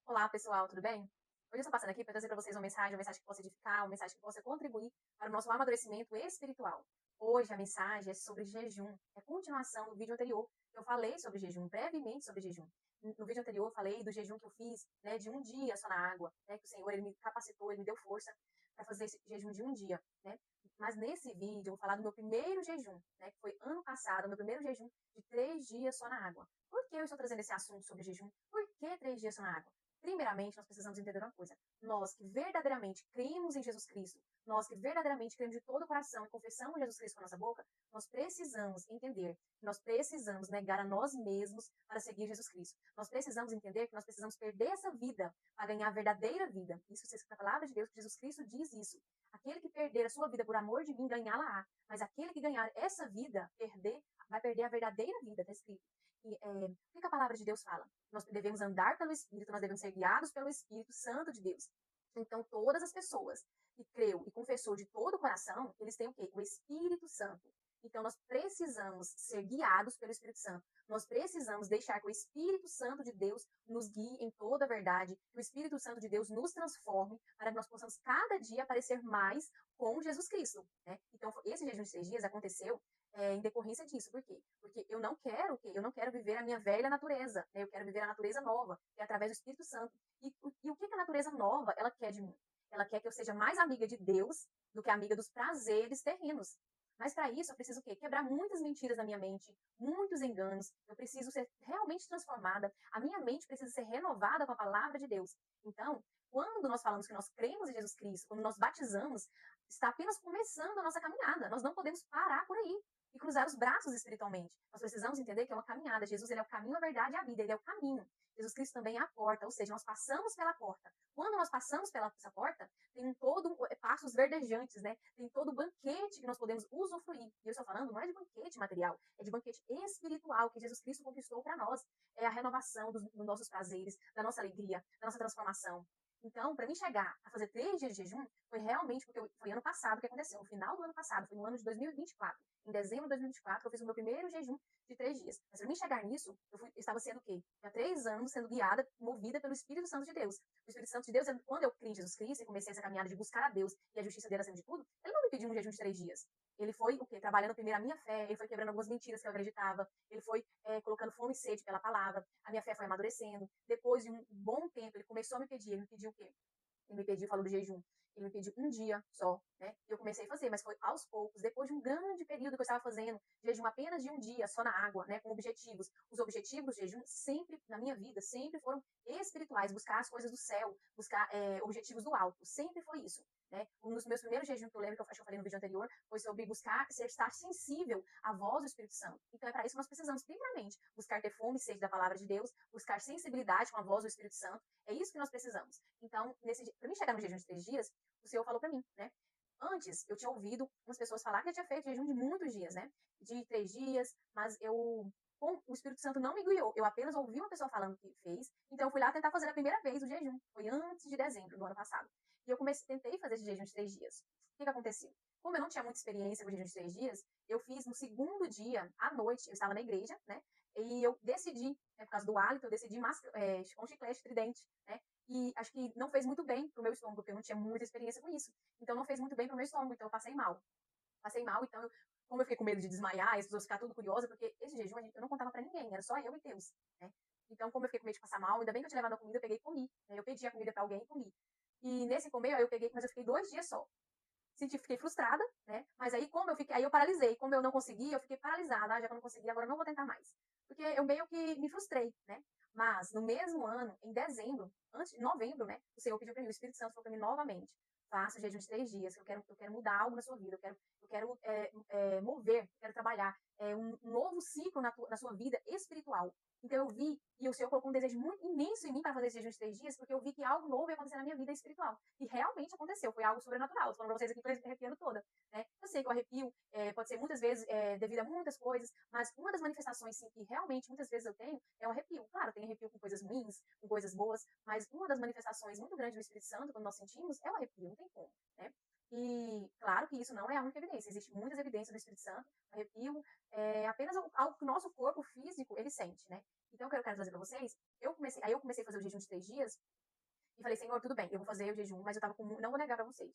Olá, pessoal, tudo bem? Hoje eu estou passando aqui para trazer para vocês uma mensagem que possa edificar, uma mensagem que possa contribuir para o nosso amadurecimento espiritual. Hoje a mensagem é sobre jejum, é continuação do vídeo anterior. Eu falei sobre jejum, brevemente sobre jejum. No vídeo anterior eu falei do jejum que eu fiz, né, de um dia só na água, né, que o Senhor ele me capacitou, ele me deu força para fazer esse jejum de um dia, né? Mas nesse vídeo eu vou falar do meu primeiro jejum, né, que foi ano passado, meu primeiro jejum de 3 dias só na água. Por que eu estou trazendo esse assunto sobre jejum? Por que 3 dias só na água? Primeiramente, nós precisamos entender uma coisa. Nós que verdadeiramente cremos em Jesus Cristo, nós que verdadeiramente cremos de todo o coração e confessamos Jesus Cristo com a nossa boca, nós precisamos entender que nós precisamos negar a nós mesmos para seguir Jesus Cristo. Nós precisamos entender que nós precisamos perder essa vida para ganhar a verdadeira vida. Isso está escrito na palavra de Deus, que Jesus Cristo diz isso. Aquele que perder a sua vida por amor de mim, ganhá-la-á. Mas aquele que ganhar essa vida, vai perder a verdadeira vida, está escrito. E o que a palavra de Deus fala? Nós devemos andar pelo Espírito, nós devemos ser guiados pelo Espírito Santo de Deus. Então, todas as pessoas que creu e confessou de todo o coração, eles têm o quê? O Espírito Santo. Então, nós precisamos ser guiados pelo Espírito Santo. Nós precisamos deixar que o Espírito Santo de Deus nos guie em toda a verdade, que o Espírito Santo de Deus nos transforme para que nós possamos cada dia parecer mais com Jesus Cristo. Né? Então, esse jejum de 6 dias aconteceu em decorrência disso. Por quê? Porque eu não quero o quê? Eu não quero viver a minha velha natureza, né? Eu quero viver a natureza nova, que é através do Espírito Santo. E o que a natureza nova, ela quer de mim? Ela quer que eu seja mais amiga de Deus do que amiga dos prazeres terrenos. Mas para isso eu preciso o quê? Quebrar muitas mentiras na minha mente, muitos enganos. Eu preciso ser realmente transformada. A minha mente precisa ser renovada com a palavra de Deus. Então, quando nós falamos que nós cremos em Jesus Cristo, quando nós batizamos, está apenas começando a nossa caminhada. Nós não podemos parar por aí e cruzar os braços espiritualmente. Nós precisamos entender que é uma caminhada. Jesus, ele é o caminho, a verdade e a vida. Ele é o caminho. Jesus Cristo também é a porta, ou seja, nós passamos pela porta. Quando nós passamos pela essa porta, tem passos verdejantes, né? Tem todo o banquete que nós podemos usufruir. E eu estou falando não é de banquete material, é de banquete espiritual que Jesus Cristo conquistou para nós. É a renovação dos nossos prazeres, da nossa alegria, da nossa transformação. Então, para mim chegar a fazer 3 dias de jejum, foi realmente porque foi ano passado que aconteceu. No final do ano passado, foi no ano de 2024. Em dezembro de 2024, eu fiz o meu primeiro jejum de 3 dias. Mas para mim chegar nisso, eu estava sendo o quê? Há 3 anos sendo guiada, movida pelo Espírito Santo de Deus. O Espírito Santo de Deus, quando eu criei em Jesus Cristo e comecei essa caminhada de buscar a Deus e a justiça dele acima de tudo, ele não me pediu um jejum de 3 dias. Ele foi o quê? Trabalhando primeiro a minha fé, ele foi quebrando algumas mentiras que eu acreditava, ele foi colocando fome e sede pela palavra, a minha fé foi amadurecendo. Depois de um bom tempo, ele começou a me pedir, ele me pediu o quê? Ele me pediu, falou do jejum, ele me pediu um dia só, né? E eu comecei a fazer, mas foi aos poucos, depois de um grande período que eu estava fazendo, jejum apenas de um dia, só na água, né? Com objetivos. Os objetivos do jejum sempre, na minha vida, sempre foram espirituais, buscar as coisas do céu, buscar objetivos do alto, sempre foi isso. Né? Um dos meus primeiros jejuns que eu lembro, que eu acho que eu falei no vídeo anterior, foi sobre buscar estar sensível à voz do Espírito Santo. Então é para isso que nós precisamos, primeiramente, buscar ter fome e sede da palavra de Deus, buscar sensibilidade com a voz do Espírito Santo. É isso que nós precisamos. Então, para mim chegar no jejum de 3 dias, o Senhor falou para mim, né? Antes, eu tinha ouvido umas pessoas falar que eu tinha feito jejum de muitos dias, né? De 3 dias, mas o Espírito Santo não me guiou. Eu apenas ouvi uma pessoa falando que fez, então eu fui lá tentar fazer a primeira vez o jejum. Foi antes de dezembro do ano passado. E eu tentei fazer esse jejum de 3 dias. O que aconteceu? Como eu não tinha muita experiência com jejum de 3 dias, eu fiz no segundo dia, à noite, eu estava na igreja, né? E eu decidi, né, por causa do hálito, eu decidi com chiclete tridente, né? E acho que não fez muito bem pro meu estômago, porque eu não tinha muita experiência com isso. Então não fez muito bem pro meu estômago, então eu passei mal. Passei mal, então, como eu fiquei com medo de desmaiar, as pessoas ficar tudo curiosas, porque esse jejum eu não contava pra ninguém, era só eu e Deus, né? Então, como eu fiquei com medo de passar mal, ainda bem que eu tinha levado a comida, eu peguei e comi. Né? Eu pedi a comida pra alguém e comi. E nesse comer, aí eu peguei, mas eu fiquei 2 dias só. Fiquei frustrada, né? Mas aí, aí eu paralisei. Como eu não consegui, eu fiquei paralisada. Já que eu não consegui, agora eu não vou tentar mais. Porque eu meio que me frustrei, né? Mas, no mesmo ano, em dezembro, em novembro, né? O Senhor pediu para mim, o Espírito Santo falou para mim novamente, faça o jejum de 3 dias, que eu quero mudar algo na sua vida, eu quero mover, eu quero trabalhar um novo ciclo na sua vida espiritual. Então eu vi, e o Senhor colocou um desejo muito imenso em mim para fazer esse jejum de 3 dias, porque eu vi que algo novo ia acontecer na minha vida espiritual. E realmente aconteceu, foi algo sobrenatural. Estou falando para vocês aqui, estou arrepiando toda. Né? Eu sei que o arrepio pode ser muitas vezes devido a muitas coisas, mas uma das manifestações sim, que realmente muitas vezes eu tenho é o arrepio. Claro, tem arrepio com coisas ruins, com coisas boas, mas uma das manifestações muito grandes do Espírito Santo, quando nós sentimos, é o arrepio, não tem como. Né? E claro que isso não é a única evidência, existem muitas evidências do Espírito Santo, o arrepio é apenas algo que o nosso corpo físico ele sente, né? Então, o que eu quero trazer para vocês Aí eu comecei a fazer o jejum de 3 dias, e falei, Senhor, tudo bem, eu vou fazer o jejum, mas eu tava com, não vou negar pra vocês.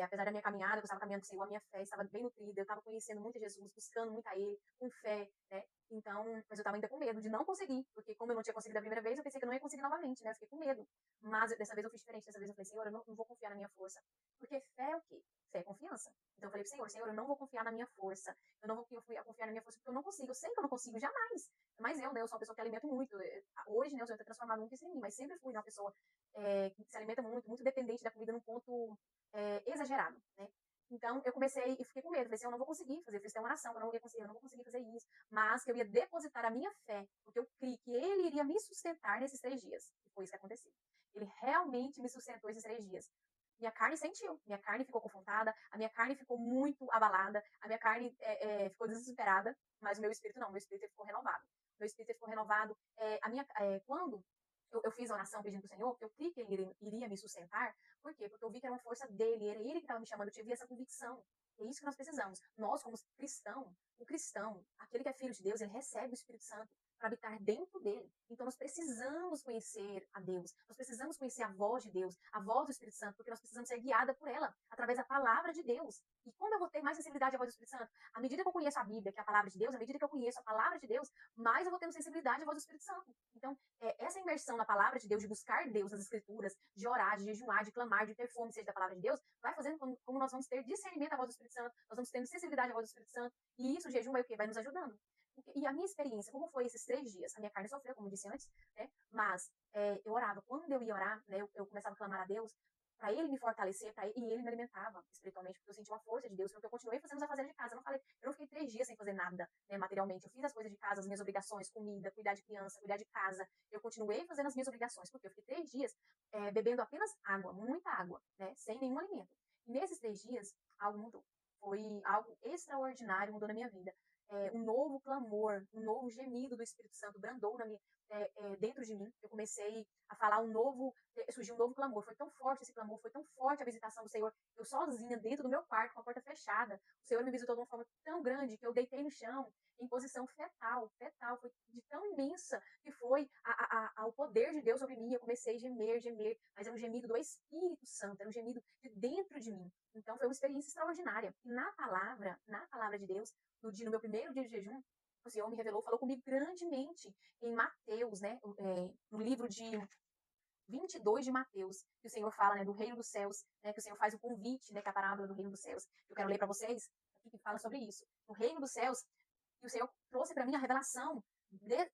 Apesar da minha caminhada, eu estava caminhando com o Senhor, a minha fé estava bem nutrida, eu estava conhecendo muito Jesus, buscando muito a Ele, com fé, né? Então, mas eu estava ainda com medo de não conseguir, porque como eu não tinha conseguido a primeira vez, eu pensei que eu não ia conseguir novamente, né? Eu fiquei com medo. Mas dessa vez eu fiz diferente, dessa vez eu falei, Senhor, eu não vou confiar na minha força. Porque fé é o quê? Fé é confiança. Então eu falei pro Senhor, Senhor, eu não vou confiar na minha força, eu não vou confiar na minha força, porque eu não consigo, eu sei que eu não consigo, jamais. Mas eu, né, eu sou uma pessoa que alimento muito. Hoje, né, o Senhor tem transformado muito isso em mim, mas sempre fui uma pessoa que se alimenta muito, muito dependente da comida num ponto exagerado, né? Então, eu comecei e fiquei com medo. Falei assim, eu não vou conseguir fazer. Eu fiz até uma oração, eu não vou conseguir fazer isso. Mas que eu ia depositar a minha fé, porque eu criei que ele iria me sustentar nesses 3 dias. E foi isso que aconteceu. Ele realmente me sustentou esses 3 dias. Minha carne sentiu, minha carne ficou confrontada, a minha carne ficou muito abalada, a minha carne ficou desesperada, mas o meu espírito não, meu espírito ficou renovado. Meu espírito ficou renovado. Quando eu fiz a oração pedindo para o Senhor, eu criei que ele iria me sustentar. Por quê? Porque eu vi que era uma força dele, era ele que estava me chamando, eu tive essa convicção. É isso que nós precisamos. Nós, como cristão, o cristão, aquele que é filho de Deus, ele recebe o Espírito Santo para habitar dentro dele. Então nós precisamos conhecer a Deus, nós precisamos conhecer a voz de Deus, a voz do Espírito Santo, porque nós precisamos ser guiados por ela, através da palavra de Deus. E como eu vou ter mais sensibilidade à voz do Espírito Santo? À medida que eu conheço a Bíblia, que é a palavra de Deus, à medida que eu conheço a palavra de Deus, mais eu vou tendo sensibilidade à voz do Espírito Santo. Então, essa imersão na palavra de Deus, de buscar Deus nas Escrituras, de orar, de jejuar, de clamar, de ter fome, seja da palavra de Deus, vai fazendo como nós vamos ter discernimento à voz do Espírito Santo, nós vamos tendo sensibilidade à voz do Espírito Santo, e isso, o jejum, vai o quê? Vai nos ajudando. E a minha experiência, como foi esses 3 dias? A minha carne sofreu, como eu disse antes, né? Mas eu orava. Quando eu ia orar, né, eu começava a clamar a Deus para ele me fortalecer, e ele me alimentava espiritualmente, porque eu sentia uma força de Deus, porque eu continuei fazendo os afazeres de casa. Eu não fiquei 3 dias sem fazer nada, né, materialmente. Eu fiz as coisas de casa, as minhas obrigações, comida, cuidar de criança, cuidar de casa. Eu continuei fazendo as minhas obrigações, porque eu fiquei 3 dias bebendo apenas água, muita água, né, sem nenhum alimento. E nesses 3 dias, algo mudou. Foi algo extraordinário, mudou na minha vida. Um novo clamor, um novo gemido do Espírito Santo brandou dentro de mim. Eu comecei a falar surgiu um novo clamor. Foi tão forte esse clamor, foi tão forte a visitação do Senhor. Eu sozinha, dentro do meu quarto, com a porta fechada. O Senhor me visitou de uma forma tão grande que eu deitei no chão, em posição fetal. Fetal, foi de tão imensa que foi o poder de Deus sobre mim. Eu comecei a gemer, mas era um gemido do Espírito Santo, era um gemido de dentro de mim. Então foi uma experiência extraordinária. E na palavra de Deus, no meu primeiro dia de jejum, o Senhor me revelou, falou comigo grandemente em Mateus, né? No livro de 22 de Mateus, que o Senhor fala, né, do reino dos céus, né, que o Senhor faz o convite, né, que é a parábola do reino dos céus. Eu quero ler para vocês aqui que fala sobre isso. O reino dos céus, e o Senhor trouxe para mim a revelação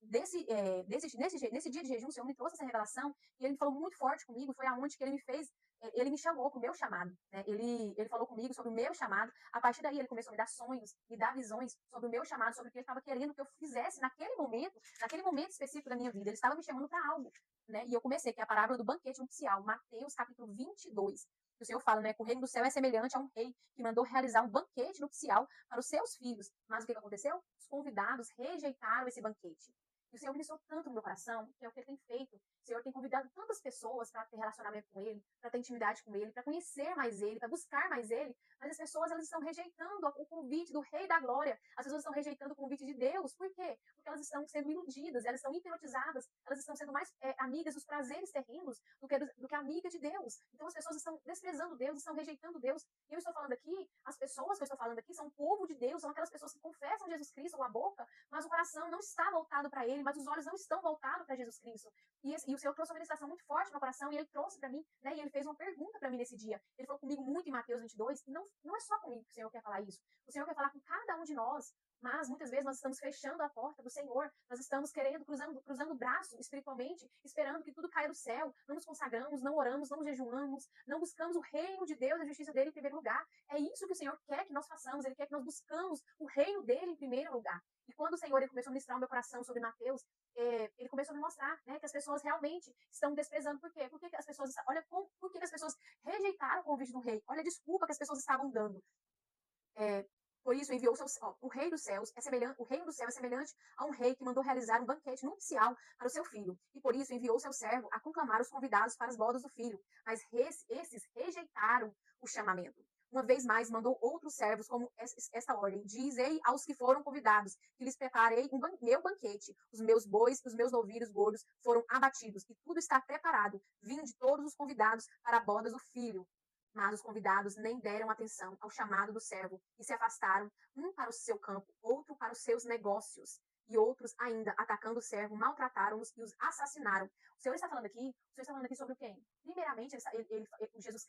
nesse dia de jejum. O Senhor me trouxe essa revelação e ele falou muito forte comigo. Foi aonde que ele me fez, ele me chamou para o meu chamado, né? Ele falou comigo sobre o meu chamado. A partir daí ele começou a me dar sonhos, me dar visões sobre o meu chamado, sobre o que ele estava querendo que eu fizesse naquele momento específico da minha vida. Ele estava me chamando para algo, né? E eu comecei, que é a parábola do banquete nupcial, Mateus capítulo 22. O Senhor fala, né, que o reino do céu é semelhante a um rei que mandou realizar um banquete nupcial para os seus filhos. Mas o que aconteceu? Os convidados rejeitaram esse banquete. E o Senhor ministrou tanto no meu coração, que é o que ele tem feito. O Senhor tem convidado tantas pessoas para ter relacionamento com ele, para ter intimidade com ele, para conhecer mais ele, para buscar mais ele. Mas as pessoas, elas estão rejeitando o convite do Rei da Glória. As pessoas estão rejeitando o convite de Deus. Por quê? Porque elas estão sendo iludidas, elas estão hipnotizadas, elas estão sendo mais amigas dos prazeres terrenos do que amiga de Deus. Então as pessoas estão desprezando Deus, estão rejeitando Deus. E eu estou falando aqui, as pessoas que eu estou falando aqui são o povo de Deus, são aquelas pessoas que confessam Jesus Cristo com a boca, mas o coração não está voltado para ele, mas os olhos não estão voltados para Jesus Cristo. E o Senhor trouxe uma ministração muito forte no meu coração, e ele trouxe para mim, né, e ele fez uma pergunta para mim nesse dia. Ele falou comigo muito em Mateus 22, e não é só comigo que o Senhor quer falar isso. O Senhor quer falar com cada um de nós, mas muitas vezes nós estamos fechando a porta do Senhor, nós estamos cruzando o braço espiritualmente, esperando que tudo caia do céu, não nos consagramos, não oramos, não jejuamos, não buscamos o reino de Deus e a justiça dele em primeiro lugar. É isso que o Senhor quer que nós façamos, ele quer que nós buscamos o reino dele em primeiro lugar. E quando o Senhor ele começou a ministrar o meu coração sobre Mateus, ele começou a me mostrar, né, que as pessoas realmente estão desprezando. Por quê? Porque as pessoas, por que as pessoas rejeitaram o convite do rei? Olha a desculpa que as pessoas estavam dando. Por isso enviou o rei dos céus o reino do céu é semelhante a um rei que mandou realizar um banquete nupcial para o seu filho. E por isso enviou seu servo a conclamar os convidados para as bodas do filho. Mas esses rejeitaram o chamamento. Uma vez mais, mandou outros servos como esta ordem: dizei aos que foram convidados que lhes preparei meu banquete. Os meus bois e os meus novilhos gordos foram abatidos e tudo está preparado. Vinde todos os convidados para a boda do filho. Mas os convidados nem deram atenção ao chamado do servo e se afastaram, um para o seu campo, outro para os seus negócios. E outros ainda, atacando o servo, maltrataram-os e os assassinaram. O Senhor está falando aqui, o Senhor está falando aqui sobre o quem? Primeiramente, Jesus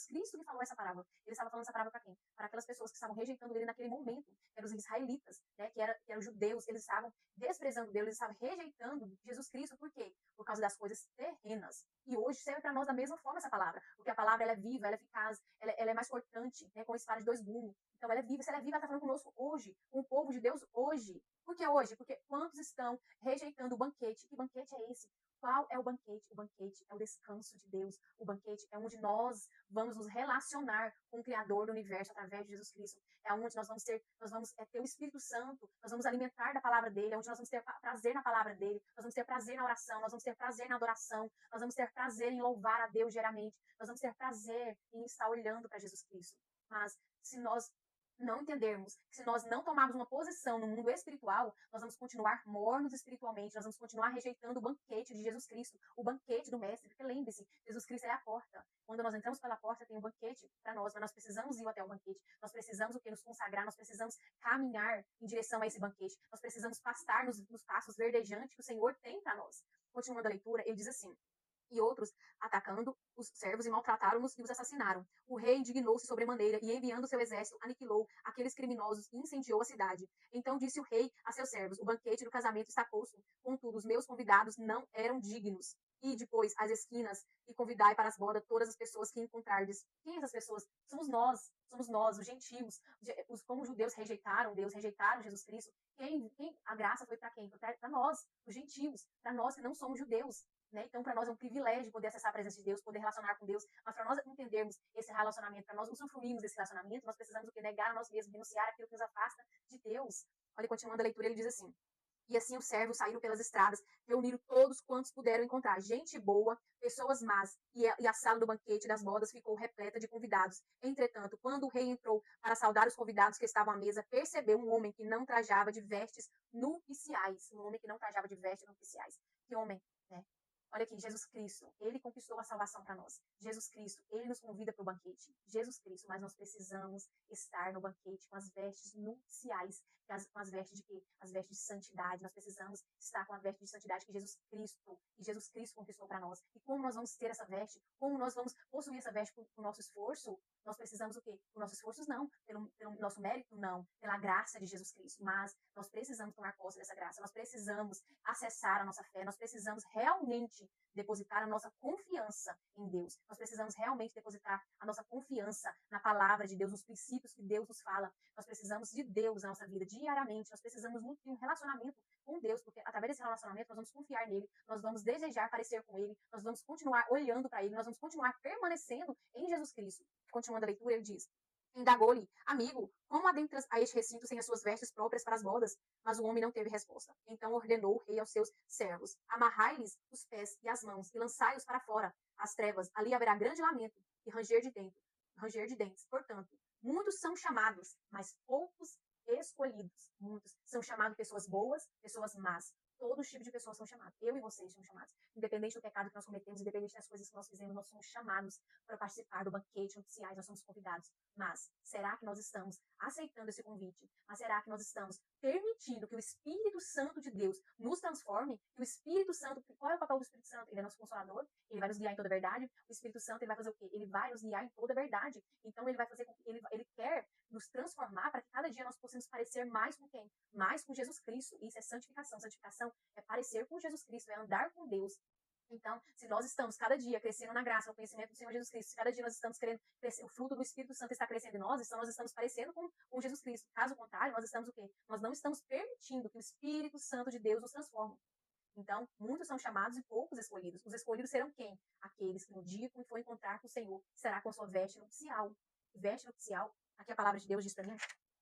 Cristo lhe falou essa parábola. Ele estava falando essa parábola para quem? Para aquelas pessoas que estavam rejeitando ele naquele momento, que eram os israelitas, né, que eram os judeus. Eles estavam desprezando Deus, eles estavam rejeitando Jesus Cristo. Por quê? Por causa das coisas terrenas. E hoje serve para nós da mesma forma essa palavra, porque a palavra ela é viva, ela é eficaz, ela é mais cortante, né, com espada de dois gumes. Então ela é viva, se ela é viva, ela está falando conosco hoje, com o povo de Deus hoje. Por que hoje? Porque quantos estão rejeitando o banquete? Que banquete é esse? Qual é o banquete? O banquete é o descanso de Deus. O banquete é onde nós vamos nos relacionar com o Criador do universo através de Jesus Cristo. É onde nós vamos ter o Espírito Santo, nós vamos alimentar da palavra dele, é onde nós vamos ter prazer na palavra dele, nós vamos ter prazer na oração, nós vamos ter prazer na adoração, nós vamos ter prazer em louvar a Deus diariamente, nós vamos ter prazer em estar olhando para Jesus Cristo. Mas se nós não entendermos que se nós não tomarmos uma posição no mundo espiritual, nós vamos continuar mornos espiritualmente, nós vamos continuar rejeitando o banquete de Jesus Cristo, o banquete do Mestre, porque lembre-se, Jesus Cristo é a porta. Quando nós entramos pela porta, tem um banquete para nós, mas nós precisamos ir até o banquete, nós precisamos o que? Nos consagrar, nós precisamos caminhar em direção a esse banquete, nós precisamos pastar nos passos verdejantes que o Senhor tem para nós. Continuando a leitura, ele diz assim: e outros, atacando os servos e maltrataram-nos e os assassinaram. O rei indignou-se sobremaneira e, enviando seu exército, aniquilou aqueles criminosos e incendiou a cidade. Então disse o rei a seus servos: o banquete do casamento está posto, contudo os meus convidados não eram dignos. E depois as esquinas e convidai para as bodas todas as pessoas que encontrardes. Quem essas pessoas? Somos nós, os gentios. Como os judeus rejeitaram Deus, rejeitaram Jesus Cristo, a graça foi para quem? Para nós, os gentios, para nós que não somos judeus. Né? Então, para nós é um privilégio poder acessar a presença de Deus, poder relacionar com Deus, mas para nós entendermos esse relacionamento, para nós usufruirmos desse relacionamento, nós precisamos o que? Negar a nós mesmos, renunciar aquilo que nos afasta de Deus. Olha, continuando a leitura, ele diz assim: e assim os servos saíram pelas estradas, reuniram todos quantos puderam encontrar, gente boa, pessoas más, e a sala do banquete das bodas ficou repleta de convidados. Entretanto, quando o rei entrou para saudar os convidados que estavam à mesa, percebeu um homem que não trajava de vestes nupciais. Um homem que não trajava de vestes nupciais. Que homem, né? Olha aqui, Jesus Cristo, ele conquistou a salvação para nós. Jesus Cristo, ele nos convida para o banquete. Jesus Cristo, mas nós precisamos estar no banquete com as vestes nupciais, com as vestes de quê? As vestes de santidade. Nós precisamos estar com a veste de santidade que Jesus Cristo conquistou para nós. E como nós vamos ter essa veste? Como nós vamos possuir essa veste com o nosso esforço? Nós precisamos o quê? O nosso esforço não, pelo nosso mérito não, pela graça de Jesus Cristo. Mas nós precisamos tomar posse dessa graça. Nós precisamos acessar a nossa fé. Nós precisamos realmente depositar a nossa confiança em Deus. Nós precisamos realmente depositar a nossa confiança na palavra de Deus, nos princípios que Deus nos fala. Nós precisamos de Deus na nossa vida diariamente. Nós precisamos nutrir um relacionamento com Deus, porque através desse relacionamento nós vamos confiar nele, nós vamos desejar parecer com ele, nós vamos continuar olhando para ele, nós vamos continuar permanecendo em Jesus Cristo. Continuando a leitura, ele diz: indagou-lhe: amigo, como adentras a este recinto sem as suas vestes próprias para as bodas? Mas o homem não teve resposta. Então ordenou o rei aos seus servos: amarrai-lhes os pés e as mãos e lançai-os para fora, às trevas. Ali haverá grande lamento e ranger de dentes. Portanto, muitos são chamados, mas poucos escolhidos. Muitos são chamados pessoas boas, pessoas más. Todos os tipos de pessoas são chamados. Eu e vocês somos chamados. Independente do pecado que nós cometemos, independente das coisas que nós fizemos, nós somos chamados para participar do banquete nupciais, nós somos convidados. Mas será que nós estamos aceitando esse convite? Mas será que nós estamos permitindo que o Espírito Santo de Deus nos transforme? Que o Espírito Santo, qual é o papel do Espírito Santo? Ele é nosso consolador, ele vai nos guiar em toda a verdade. O Espírito Santo, ele vai fazer o quê? Ele vai nos guiar em toda a verdade. Então ele vai fazer com que ele quer nos transformar para que cada dia nós possamos parecer mais com quem? Mais com Jesus Cristo. Isso é santificação. Santificação é parecer com Jesus Cristo, é andar com Deus. Então, se nós estamos cada dia crescendo na graça, no conhecimento do Senhor Jesus Cristo, se cada dia nós estamos querendo crescer, o fruto do Espírito Santo está crescendo em nós, então nós estamos parecendo com Jesus Cristo. Caso contrário, nós estamos o quê? Nós não estamos permitindo que o Espírito Santo de Deus nos transforme. Então, muitos são chamados e poucos escolhidos. Os escolhidos serão quem? Aqueles que no dia que for encontrar com o Senhor, será com a sua veste nupcial. Veste nupcial, aqui a palavra de Deus diz para mim,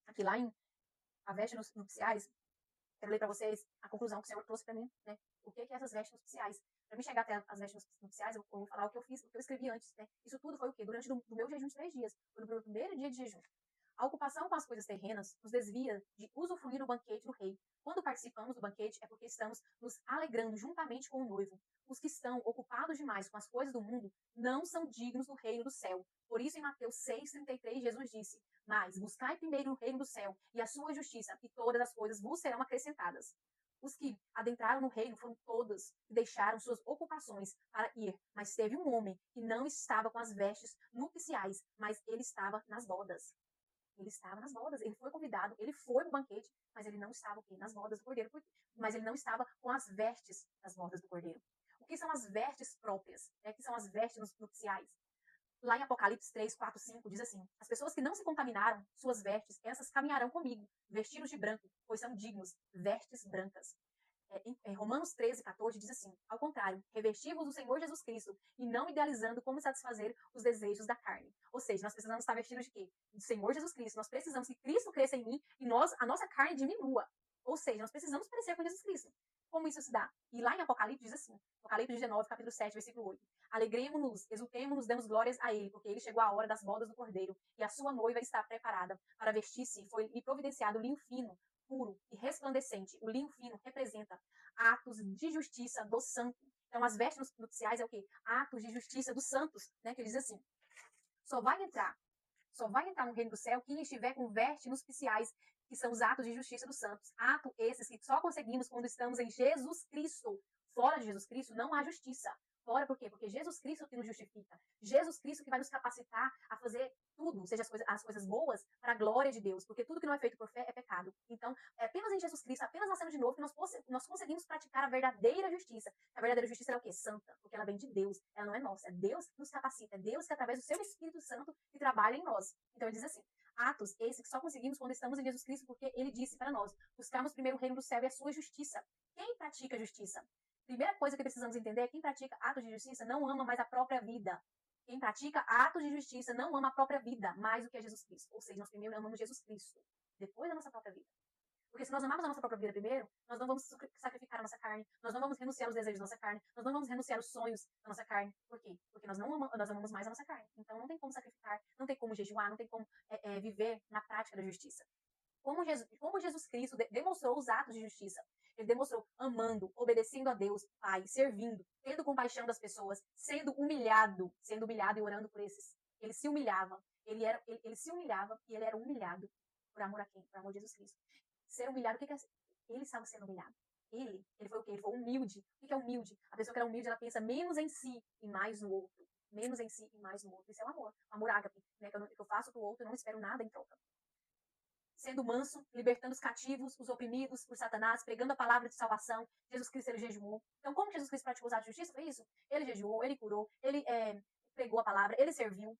aqui lá em a veste nupciais, quero ler para vocês a conclusão que o Senhor trouxe para mim, né? O que é essas vestes nupciais? Para me chegar até as vestes nupciais, eu vou falar o que eu fiz, o que eu escrevi antes, né? Isso tudo foi o quê? Durante do meu jejum de 3 dias. Foi no meu primeiro dia de jejum. A ocupação com as coisas terrenas nos desvia de usufruir o banquete do rei. Quando participamos do banquete é porque estamos nos alegrando juntamente com o noivo. Os que estão ocupados demais com as coisas do mundo não são dignos do reino do céu. Por isso, em Mateus 6,33, Jesus disse: Mas buscai primeiro o reino do céu e a sua justiça, e todas as coisas vos serão acrescentadas. Os que adentraram no reino foram todos que deixaram suas ocupações para ir. Mas teve um homem que não estava com as vestes nupciais, mas ele estava nas bodas. Ele estava nas bodas, ele foi convidado, ele foi no banquete, mas ele não estava nas bodas do cordeiro, mas ele não estava com as vestes das bodas do cordeiro. O que são as vestes próprias? O que são as vestes nupciais? Lá em Apocalipse 3, 4, 5, diz assim: As pessoas que não se contaminaram, suas vestes, essas caminharão comigo, vestidos de branco, pois são dignos, vestes brancas. Em Romanos 13, 14, diz assim: Ao contrário, revestivos do Senhor Jesus Cristo e não idealizando como satisfazer os desejos da carne. Ou seja, nós precisamos estar vestidos de quê? Do Senhor Jesus Cristo. Nós precisamos que Cristo cresça em mim e a nossa carne diminua. Ou seja, nós precisamos parecer com Jesus Cristo. Como isso se dá? E lá em Apocalipse diz assim, Apocalipse 19, capítulo 7, versículo 8. Alegremos-nos, exultemos-nos, demos glórias a ele, porque ele chegou a hora das bodas do Cordeiro, e a sua noiva está preparada para vestir-se, e foi-lhe providenciado linho fino, puro e resplandecente. O linho fino representa atos de justiça do santo. Então, as vestes nupciais é o quê? Atos de justiça dos santos, né? Que ele diz assim, só vai entrar no reino do céu quem estiver com vestes nupciais, que são os atos de justiça dos santos. Atos esses que só conseguimos quando estamos em Jesus Cristo. Fora de Jesus Cristo não há justiça. Fora por quê? Porque Jesus Cristo que nos justifica. Jesus Cristo que vai nos capacitar a fazer tudo, seja as coisas boas, para a glória de Deus. Porque tudo que não é feito por fé é pecado. Então, é apenas em Jesus Cristo, apenas nascendo de novo, que nós conseguimos praticar a verdadeira justiça. A verdadeira justiça é o quê? Santa. Porque ela vem de Deus. Ela não é nossa. É Deus que nos capacita. É Deus que, através do seu Espírito Santo, que trabalha em nós. Então, ele diz assim, atos esses que só conseguimos quando estamos em Jesus Cristo, porque ele disse para nós, buscarmos primeiro o reino do céu e a sua justiça. Quem pratica justiça? Primeira coisa que precisamos entender é que quem pratica atos de justiça não ama mais a própria vida. Quem pratica atos de justiça não ama a própria vida mais do que a Jesus Cristo. Ou seja, nós primeiro amamos Jesus Cristo, depois a nossa própria vida. Porque se nós amamos a nossa própria vida primeiro, nós não vamos sacrificar a nossa carne, nós não vamos renunciar aos desejos da nossa carne, nós não vamos renunciar aos sonhos da nossa carne. Por quê? Porque nós amamos mais a nossa carne. Então não tem como sacrificar, não tem como jejuar, não tem como viver na prática da justiça. Como Jesus Cristo demonstrou os atos de justiça. Ele demonstrou amando, obedecendo a Deus, Pai, servindo, tendo compaixão das pessoas, sendo humilhado e orando por esses. Ele se humilhava, ele se humilhava e ele era humilhado por amor a quem? Por amor de Jesus Cristo. Ser humilhado, o que é? Ele estava sendo humilhado. Ele foi o quê? Ele foi humilde. O que é humilde? A pessoa que é humilde, ela pensa menos em si e mais no outro. Menos em si e mais no outro. Isso é o amor. O amor ágape, né? Que eu faço pro outro e não espero nada em troca. Sendo manso, libertando os cativos, os oprimidos por Satanás, pregando a palavra de salvação. Jesus Cristo, ele jejuou. Então, como Jesus Cristo praticou os atos de justiça? Foi isso. Ele jejuou, ele curou, ele pregou a palavra, ele serviu,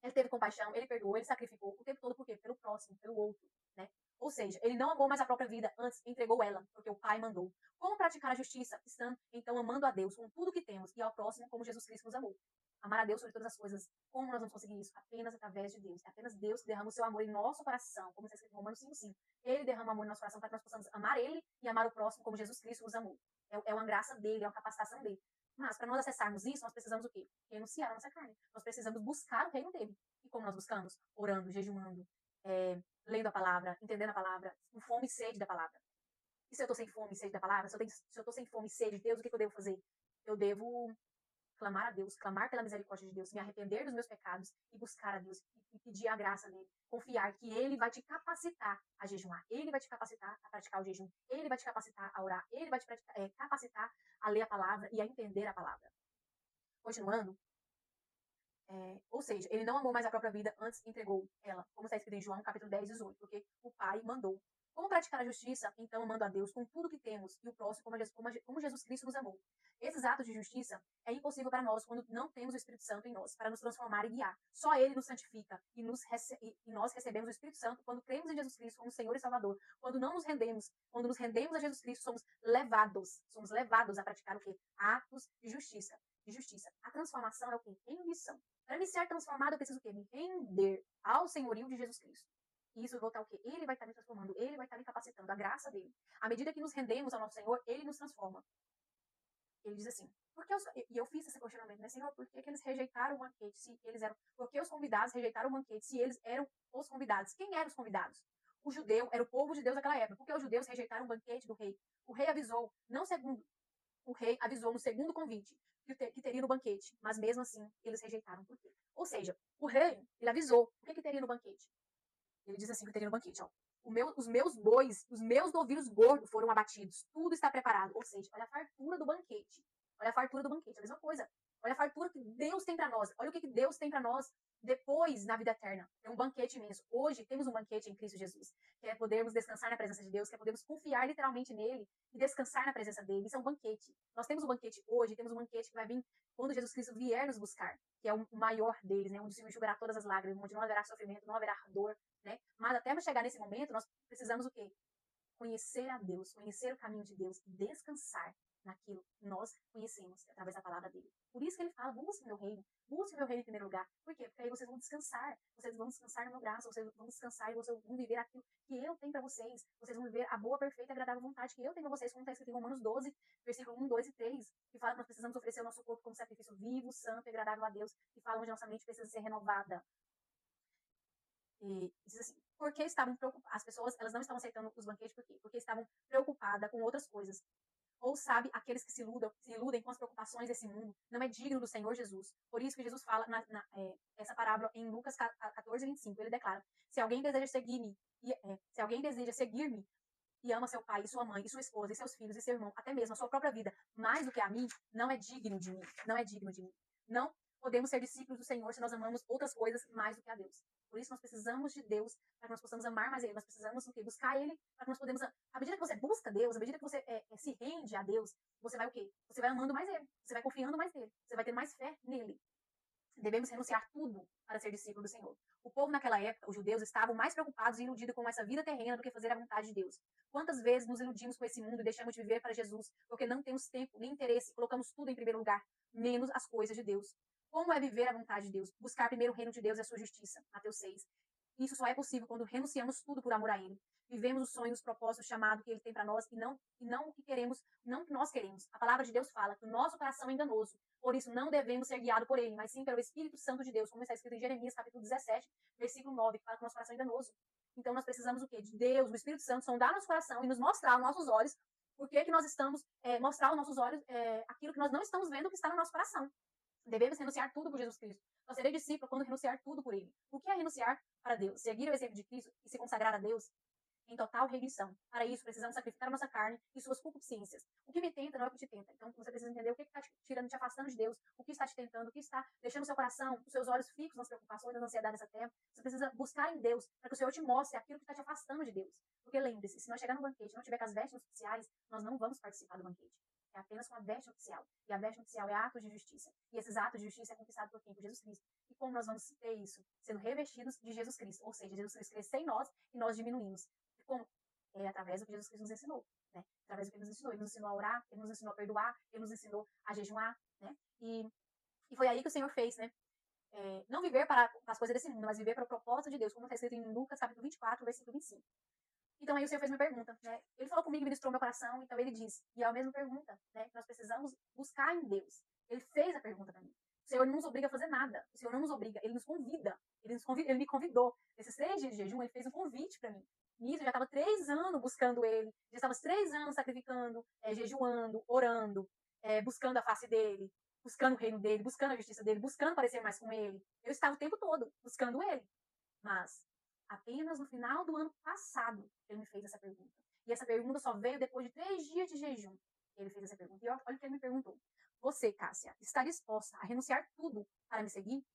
ele teve compaixão, ele perdoou, ele sacrificou o tempo todo. Por quê? Pelo próximo, pelo outro, né? Ou seja, ele não amou mais a própria vida, antes entregou ela, porque o Pai mandou. Como praticar a justiça? Estando, então, amando a Deus com tudo que temos e ao próximo como Jesus Cristo nos amou. Amar a Deus sobre todas as coisas. Como nós vamos conseguir isso? Apenas através de Deus. É apenas Deus que derrama o seu amor em nosso coração, como está escrito em Romanos 5,5. Ele derrama amor em nosso coração para que nós possamos amar Ele e amar o próximo como Jesus Cristo nos amou. É uma graça dele, é uma capacitação dele. Mas para nós acessarmos isso, nós precisamos o quê? Renunciar a nossa carne. Nós precisamos buscar o reino dele. E como nós buscamos? Orando, jejuando, lendo a palavra, entendendo a palavra, com fome e sede da palavra. E se eu estou sem fome e sede da palavra, se eu estou sem fome e sede de Deus, o que eu devo fazer? Eu devo clamar a Deus, clamar pela misericórdia de Deus, me arrepender dos meus pecados e buscar a Deus e pedir a graça dele. Confiar que ele vai te capacitar a jejuar, ele vai te capacitar a praticar o jejum, ele vai te capacitar a orar, ele vai te capacitar a ler a palavra e a entender a palavra. Continuando, ou seja, ele não amou mais a própria vida, antes entregou ela, como está escrito em João capítulo 10, 18, porque o Pai mandou. Como praticar a justiça? Então, amando a Deus com tudo que temos e o próximo como Jesus Cristo nos amou. Esses atos de justiça é impossível para nós quando não temos o Espírito Santo em nós, para nos transformar e guiar. Só Ele nos santifica e nós recebemos o Espírito Santo quando cremos em Jesus Cristo como Senhor e Salvador. Quando nos rendemos a Jesus Cristo, somos levados a praticar o quê? Atos de justiça. A transformação é o quê? Rendição. Para me ser transformado, eu preciso o quê? Me render ao senhorio de Jesus Cristo. E isso voltar o quê? Ele vai estar me transformando, ele vai estar me capacitando, a graça dele. À medida que nos rendemos ao nosso Senhor, ele nos transforma. Ele diz assim, E eu fiz esse questionamento, né, Senhor, por que eles rejeitaram o banquete se eles eram... Por que os convidados rejeitaram o banquete se eles eram os convidados? Quem eram os convidados? O judeu era o povo de Deus naquela época. Por que os judeus rejeitaram o banquete do rei? O rei avisou, não segundo, o rei avisou no segundo convite que teria no banquete, mas mesmo assim eles rejeitaram. Por quê? Ou seja, o rei, ele avisou o que teria no banquete. Ele diz assim que teria no banquete, ó. Os meus bois, os meus novilhos gordos foram abatidos. Tudo está preparado. Ou seja, olha a fartura do banquete. Olha a fartura do banquete. A mesma coisa. Olha a fartura que Deus tem para nós. Olha o que Deus tem para nós depois na vida eterna. É um banquete imenso. Hoje temos um banquete em Cristo Jesus. Que é podermos descansar na presença de Deus, que é podermos confiar literalmente nele e descansar na presença dele. Isso é um banquete. Nós temos um banquete hoje, temos um banquete que vai vir quando Jesus Cristo vier nos buscar, que é o maior deles, né? Onde se enxugará todas as lágrimas, onde não haverá sofrimento, não haverá dor, né? Mas até chegar nesse momento, nós precisamos o quê? Conhecer a Deus, conhecer o caminho de Deus, descansar naquilo que nós conhecemos através da palavra dele. Por isso que ele fala, busque meu reino em primeiro lugar. Por quê? Porque aí vocês vão descansar no meu braço, vocês vão descansar e vocês vão viver aquilo que eu tenho para vocês. Vocês vão viver a boa, perfeita e agradável vontade que eu tenho para vocês, como está escrito em Romanos 12, versículo 1, 2 e 3, que fala que nós precisamos oferecer o nosso corpo como sacrifício vivo, santo e agradável a Deus, que fala onde nossa mente precisa ser renovada. E diz assim, porque estavam preocupadas, as pessoas, elas não estavam aceitando os banquetes, por quê? Porque estavam preocupadas com outras coisas. Ou sabe, aqueles que se iludem com as preocupações desse mundo, não é digno do Senhor Jesus. Por isso que Jesus fala essa parábola em Lucas 14, 25, ele declara, se alguém deseja seguir-me e ama seu pai, e sua mãe, e sua esposa, e seus filhos, e seu irmão, até mesmo a sua própria vida, mais do que a mim, não é digno de mim, não é digno de mim. Não podemos ser discípulos do Senhor se nós amamos outras coisas mais do que a Deus. Por isso nós precisamos de Deus para que nós possamos amar mais Ele. Nós precisamos o quê? Buscar Ele para que nós podemos... À medida que você busca Deus, à medida que você se rende a Deus, você vai o quê? Você vai amando mais Ele. Você vai confiando mais nele. Você vai ter mais fé nele. Devemos renunciar tudo para ser discípulo do Senhor. O povo naquela época, os judeus, estavam mais preocupados e iludidos com essa vida terrena do que fazer a vontade de Deus. Quantas vezes nos iludimos com esse mundo e deixamos de viver para Jesus porque não temos tempo nem interesse, colocamos tudo em primeiro lugar, menos as coisas de Deus. Como é viver a vontade de Deus? Buscar primeiro o reino de Deus e a sua justiça. Mateus 6. Isso só é possível quando renunciamos tudo por amor a Ele. Vivemos os sonhos, os propósitos, o chamado que Ele tem para nós e não o que queremos, não o que nós queremos. A palavra de Deus fala que o nosso coração é enganoso. Por isso, não devemos ser guiados por Ele, mas sim pelo Espírito Santo de Deus, como está escrito em Jeremias, capítulo 17, versículo 9, que fala que o nosso coração é enganoso. Então, nós precisamos o quê? De Deus, do Espírito Santo, sondar nosso coração e nos mostrar aos nossos olhos por que nós estamos, mostrar aos nossos olhos aquilo que nós não estamos vendo que está no nosso coração. Devemos renunciar tudo por Jesus Cristo. Nós serei discípulo quando renunciar tudo por Ele. O que é renunciar para Deus? Seguir o exemplo de Cristo e se consagrar a Deus em total rendição. Para isso, precisamos sacrificar a nossa carne e suas concupiscências. O que me tenta não é o que te tenta. Então, você precisa entender o que está te tirando, te afastando de Deus, o que está te tentando, o que está deixando o seu coração, os seus olhos fixos nas preocupações, nas ansiedades dessa terra. Você precisa buscar em Deus, para que o Senhor te mostre aquilo que está te afastando de Deus. Porque lembre-se, se nós chegar no banquete e não tiver com as vestes oficiais, nós não vamos participar do banquete. É apenas com a veste oficial. E a veste oficial é atos de justiça. E esses atos de justiça é conquistado por quem? Por Jesus Cristo. E como nós vamos ter isso? Sendo revestidos de Jesus Cristo. Ou seja, Jesus Cristo cresce em nós e nós diminuímos. E como? É através do que Jesus Cristo nos ensinou. Né? Através do que ele nos ensinou. Ele nos ensinou a orar, ele nos ensinou a perdoar, ele nos ensinou a jejuar. Né? E foi aí que o Senhor fez, né? Não viver para as coisas desse mundo, mas viver para o propósito de Deus, como está escrito em Lucas, capítulo 24, versículo 25. Então aí o Senhor fez uma pergunta, né? Ele falou comigo, ministrou meu coração, então ele disse, e é a mesma pergunta, né? Que nós precisamos buscar em Deus. Ele fez a pergunta para mim. O Senhor não nos obriga a fazer nada. O Senhor não nos obriga, Ele nos convida. Ele me convidou. Nesses 3 dias de jejum, Ele fez um convite para mim. Nisso, eu já estava 3 anos buscando Ele. Já estava 3 anos sacrificando, jejuando, orando, buscando a face dEle, buscando o reino dEle, buscando a justiça dEle, buscando parecer mais com Ele. Eu estava o tempo todo buscando Ele. Mas apenas no final do ano passado, ele me fez essa pergunta. E essa pergunta só veio depois de 3 dias de jejum. Ele fez essa pergunta. E olha o que ele me perguntou. Você, Cássia, está disposta a renunciar tudo para me seguir?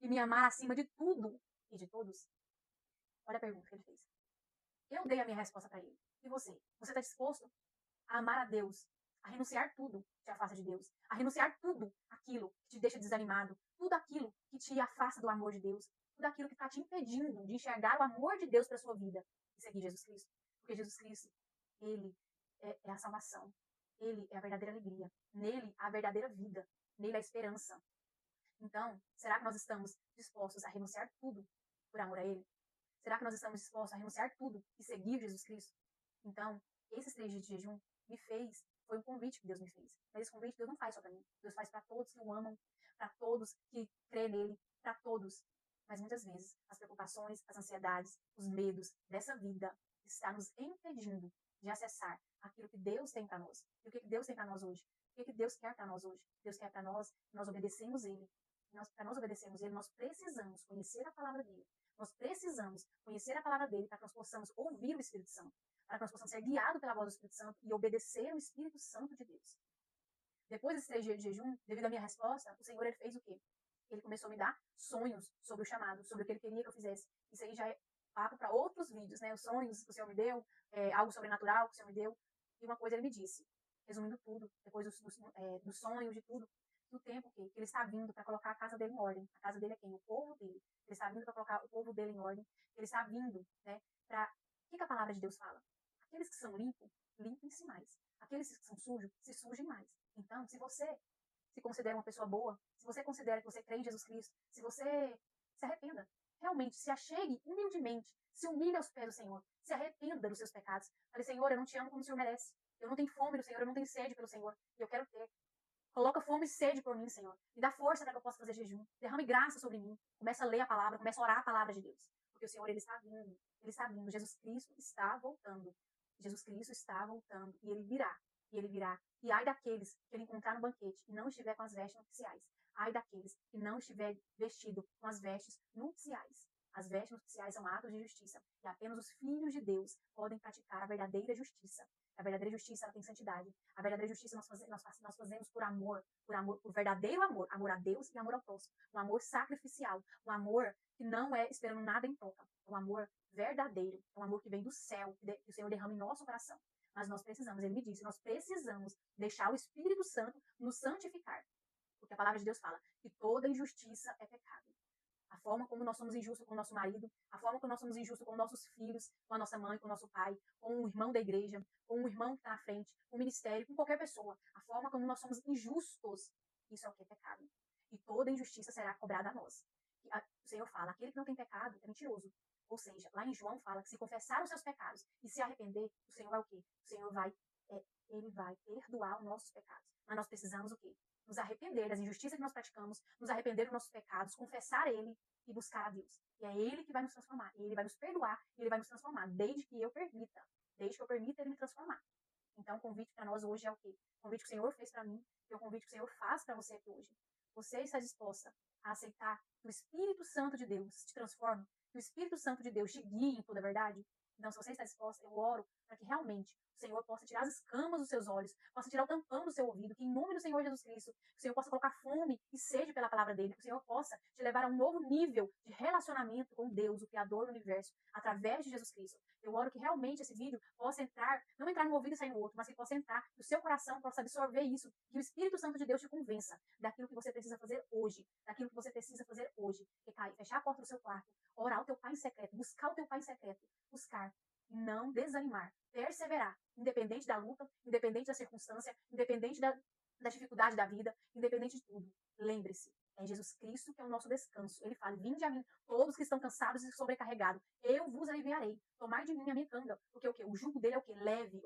E me amar acima de tudo e de todos? Olha a pergunta que ele fez. Eu dei a minha resposta para ele. E você? Você está disposto a amar a Deus? A renunciar tudo que te afasta de Deus? A renunciar tudo aquilo que te deixa desanimado? Tudo aquilo que te afasta do amor de Deus? Tudo aquilo que está te impedindo de enxergar o amor de Deus para a sua vida e seguir Jesus Cristo? Porque Jesus Cristo, Ele é a salvação. Ele é a verdadeira alegria. Nele, a verdadeira vida. Nele, a esperança. Então, será que nós estamos dispostos a renunciar tudo por amor a Ele? Será que nós estamos dispostos a renunciar tudo e seguir Jesus Cristo? Então, esses 3 dias de jejum me fez Foi um convite que Deus me fez. Mas esse convite Deus não faz só para mim. Deus faz para todos que o amam, para todos que creem nele, para todos. Mas muitas vezes as preocupações, as ansiedades, os medos dessa vida estão nos impedindo de acessar aquilo que Deus tem para nós. E o que Deus tem para nós hoje? O que Deus quer para nós hoje? Deus quer para nós que nós obedecemos Ele. Para nós obedecermos Ele, nós precisamos conhecer a palavra dele. Nós precisamos conhecer a palavra dele para que nós possamos ouvir o Espírito Santo, para que nós possamos ser guiados pela voz do Espírito Santo e obedecer o Espírito Santo de Deus. Depois desses 3 dias de jejum, devido à minha resposta, o Senhor ele fez o quê? Ele começou a me dar sonhos sobre o chamado, sobre o que ele queria que eu fizesse. Isso aí já é papo para outros vídeos, né? Os sonhos que o Senhor me deu, algo sobrenatural que o Senhor me deu. E uma coisa ele me disse, resumindo tudo, depois dos sonhos, de tudo, do tempo que ele está vindo para colocar a casa dele em ordem. A casa dele é quem? O povo dele. Ele está vindo para colocar o povo dele em ordem. Ele está vindo, né, para... O que a palavra de Deus fala? Aqueles que são limpos, limpem-se mais. Aqueles que são sujos, se sujem mais. Então, se você se considera uma pessoa boa, se você considera que você crê em Jesus Cristo, se você se arrependa, realmente se achegue humildemente, se humilhe aos pés do Senhor, se arrependa dos seus pecados. Fale, Senhor, eu não te amo como o Senhor merece. Eu não tenho fome do Senhor, eu não tenho sede pelo Senhor, e eu quero ter. Coloca fome e sede por mim, Senhor. Me dá força para que eu possa fazer jejum. Derrame graça sobre mim. Começa a ler a palavra, começa a orar a palavra de Deus. Porque o Senhor, ele está vindo. Ele está vindo. Jesus Cristo está voltando. Jesus Cristo está voltando. E ele virá. E ele virá. E ai daqueles que ele encontrar no banquete e não estiver com as vestes nupciais. Ai daqueles que não estiver vestido com as vestes nupciais. As vestes nupciais são atos de justiça. E apenas os filhos de Deus podem praticar a verdadeira justiça. A verdadeira justiça ela tem santidade. A verdadeira justiça nós fazemos por amor, por verdadeiro amor. Amor a Deus e amor ao próximo. Um amor sacrificial. Um amor que não é esperando nada em troca. Um amor verdadeiro. Um amor que vem do céu, que o Senhor derrama em nosso coração. Mas nós precisamos, ele me disse, nós precisamos deixar o Espírito Santo nos santificar. Porque a palavra de Deus fala que toda injustiça é pecado. A forma como nós somos injustos com o nosso marido, a forma como nós somos injustos com nossos filhos, com a nossa mãe, com o nosso pai, com o irmão da igreja, com o irmão que está na frente, com o ministério, com qualquer pessoa. A forma como nós somos injustos, isso é o que é pecado. E toda injustiça será cobrada a nós. O Senhor fala, aquele que não tem pecado é mentiroso. Ou seja, lá em João fala que se confessar os seus pecados e se arrepender, o Senhor vai o quê? O Senhor vai, ele vai perdoar os nossos pecados. Mas nós precisamos o quê? Nos arrepender das injustiças que nós praticamos, nos arrepender dos nossos pecados, confessar ele e buscar a Deus. E é ele que vai nos transformar. E ele vai nos perdoar e ele vai nos transformar, desde que eu permita. Desde que eu permita ele me transformar. Então, o convite para nós hoje é o quê? O convite que o Senhor fez para mim e o convite que o Senhor faz para você aqui hoje. Você está disposta a aceitar que o Espírito Santo de Deus te transforme? Que o Espírito Santo de Deus te guie em toda a verdade? Então, se você está disposta, eu oro para que realmente o Senhor possa tirar as escamas dos seus olhos, possa tirar o tampão do seu ouvido, que em nome do Senhor Jesus Cristo, que o Senhor possa colocar fome e sede pela palavra dele, que o Senhor possa te levar a um novo nível de relacionamento com Deus, o Criador do universo, através de Jesus Cristo. Eu oro que realmente esse vídeo possa entrar, não entrar no ouvido e sair no outro, mas que possa entrar no seu coração, possa absorver isso, que o Espírito Santo de Deus te convença daquilo que você precisa fazer hoje, daquilo que você precisa fazer hoje. Fechar a porta do seu quarto, orar ao teu Pai em secreto, buscar o teu Pai em secreto, buscar, não desanimar, perseverar, independente da luta, independente da circunstância, independente da dificuldade da vida, independente de tudo. Lembre-se, é Jesus Cristo que é o nosso descanso. Ele fala, vinde a mim, todos que estão cansados e sobrecarregados, eu vos aliviarei. Tomai de mim a minha canga. Porque o quê? O jugo dele é o quê? Leve.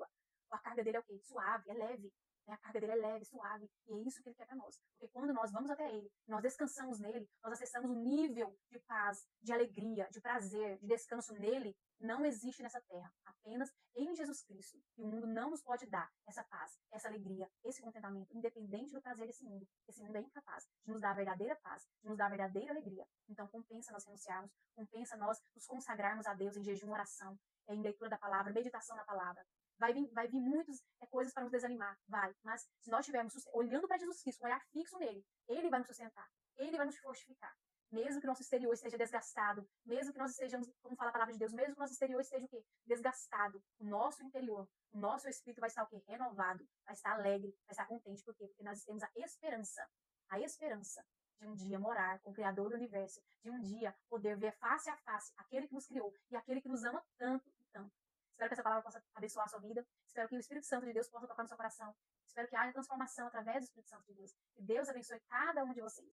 A carga dele é o quê? Suave, é leve. A carga dele é leve, suave. E é isso que ele quer para nós. Porque quando nós vamos até ele, nós descansamos nele, nós acessamos um nível de paz, de alegria, de prazer, de descanso nele, não existe nessa terra. Apenas em Jesus Cristo. E o mundo não nos pode dar essa paz, essa alegria, esse contentamento, independente do prazer desse mundo. Esse mundo é incapaz de nos dar a verdadeira paz, de nos dar a verdadeira alegria. Então, compensa nós renunciarmos, compensa nós nos consagrarmos a Deus em jejum, oração, em leitura da palavra, meditação na palavra. Vai vir muitas coisas para nos desanimar, vai. Mas se nós estivermos olhando para Jesus Cristo, um olhar fixo nele, ele vai nos sustentar, ele vai nos fortificar. Mesmo que o nosso exterior esteja desgastado, mesmo que nós estejamos, como fala a palavra de Deus, mesmo que o nosso exterior esteja o quê? Desgastado, o nosso interior, o nosso espírito vai estar o quê? Renovado, vai estar alegre, vai estar contente. Por quê? Porque nós temos a esperança de um dia morar com o Criador do Universo, de um dia poder ver face a face aquele que nos criou e aquele que nos ama tanto e tanto. Espero que essa palavra possa abençoar a sua vida. Espero que o Espírito Santo de Deus possa tocar no seu coração. Espero que haja transformação através do Espírito Santo de Deus. Que Deus abençoe cada um de vocês.